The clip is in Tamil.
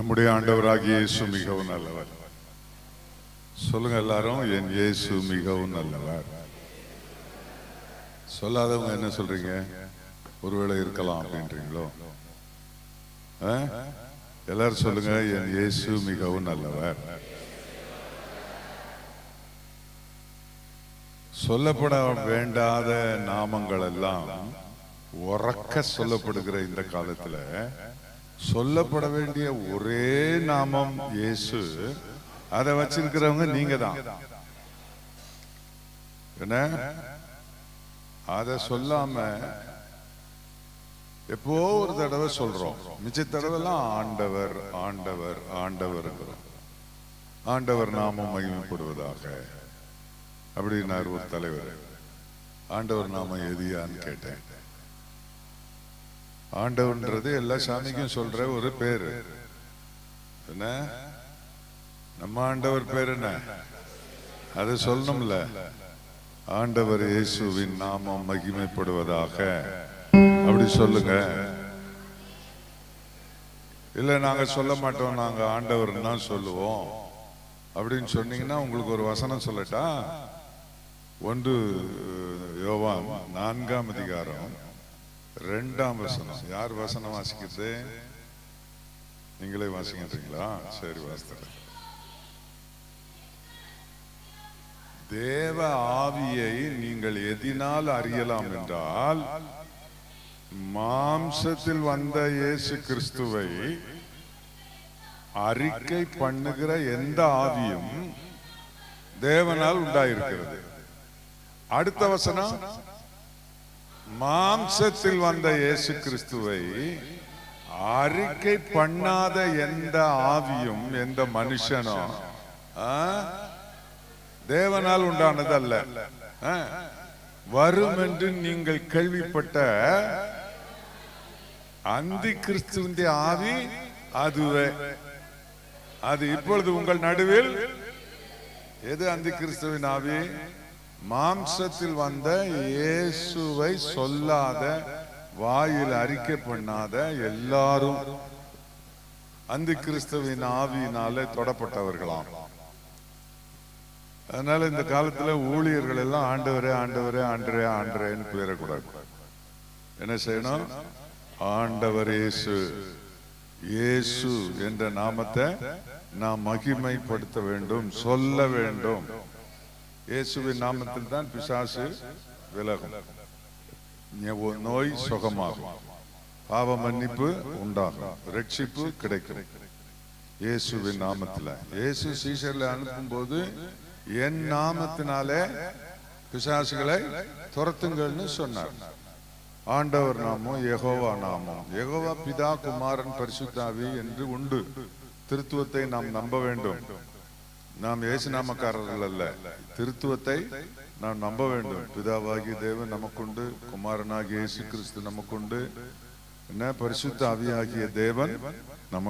நம்முடைய ஆண்டவராகிய இயேசு மிகவும் நல்லவர். சொல்லுங்க எல்லாரும், என் இயேசு மிகவும் நல்லவர். சொல்லாதவங்க என்ன சொல்றீங்க? ஒருவேளை இருக்கலாம் அப்படின்றீங்களோ? எல்லாரும் சொல்லுங்க, என் இயேசு மிகவும் நல்லவர். சொல்லப்பட வேண்டாத நாமங்கள் எல்லாம் உறக்க சொல்லப்படுகிற இந்த காலத்துல சொல்லப்பட வேண்டிய ஒரே நாமம் இயேசு. அதை வச்சிருக்கிறவங்க நீங்க தான். என்ன அத சொல்லாம எப்போ ஒரு தடவை சொல்றோம், மிச்ச தடவை எல்லாம் ஆண்டவர் ஆண்டவர் ஆண்டவர் ஆண்டவர் நாமம் மகிமைப்படுவதாக அப்படின்னாரு ஒரு தலைவர். ஆண்டவர் நாமம் எதியான்னு கேட்டேன். ஆண்டவன்றது எல்லா சாமிக்கும் சொல்ற ஒரு பேரு. என்ன நம்ம ஆண்டவர் பேர் என்ன? அது சொல்லணும்ல. ஆண்டவர் இயேசுவின் நாமம் மகிமைப்படுவதாக அப்படி சொல்லுங்க. இல்ல நாங்க சொல்ல மாட்டோம், நாங்க ஆண்டவர் தான் சொல்லுவோம் அப்படின்னு சொன்னீங்கன்னா உங்களுக்கு ஒரு வசனம் சொல்லட்டா? 1 யோவான் 4ஆம் அதிகாரம் 2ஆம் வசனம். யார் வசனம் வாசிக்கிறது? நீங்களே வாசிக்கிறீங்களா? சரி, வாசிக்கிறேன். தேவ ஆவியை நீங்கள் எதினால் அறியலாம் என்றால், மாம்சத்தில் வந்த இயேசு கிறிஸ்துவை அறிக்கை பண்ணுகிற எந்த ஆவியும் தேவனால் உண்டாயிருக்கிறது. அடுத்த வசனம், மாம்சத்தில் வந்த இயேசு கிறிஸ்துவை அறிக்கை பண்ணாத எந்த ஆவியும் எந்த மனுஷனும் தேவனால் உண்டானது அல்ல. வரும் என்று நீங்கள் கேள்விப்பட்ட அந்தி கிறிஸ்துவின் ஆவி அதுவே. அது இப்பொழுது உங்கள் நடுவில். எது அந்தி கிறிஸ்துவின் ஆவி? மாம்சத்தில் வந்த இயேசுவை சொல்லாத, வாயில் அறிக்கை பண்ணாத எல்லாரும் அந்தி கிறிஸ்துவின் ஆவியினாலே தொடப்பட்டவர்களாம். அதனால இந்த காலத்துல ஊழியர்கள் எல்லாம் ஆண்டவரே ஆண்டவரே ஆண்டரே ஆண்டரேன்னு பேரக்கூடாது. என்ன செய்யணும்? ஆண்டவர் இயேசு, இயேசு என்ற நாமத்தை நாம் மகிமைப்படுத்த வேண்டும், சொல்ல வேண்டும். இயேசுவின் நாமத்தில் தான் பிசாசு விலகும், நோய் சுகமாகும், பாவ மன்னிப்பு உண்டாகும், ரட்சிப்பு கிடைக்கும். இயேசுவின் நாமத்தில். இயேசு சீஷர்களை அனுப்பும் போது என் நாமத்தினாலே பிசாசுகளை துரத்துங்கள்னு சொன்னார். ஆண்டவர் நாமம் யெகோவா நாமம். யெகோவா பிதா, குமாரன், பரிசுத்தாவி என்று உண்டு. திருத்துவத்தை நாம் நம்ப வேண்டும். நாம் இயேசு நாமக்காரர்கள் அல்ல. திருத்துவத்தை நாம் நம்ப வேண்டும். பிதாவாகிய தேவன் நமக்குண்டு, குமாரனாகிய இயேசு கிறிஸ்து நமக்குண்டு, என்ன பரிசுத்த ஆவியாகிய தேவன் நமக்கு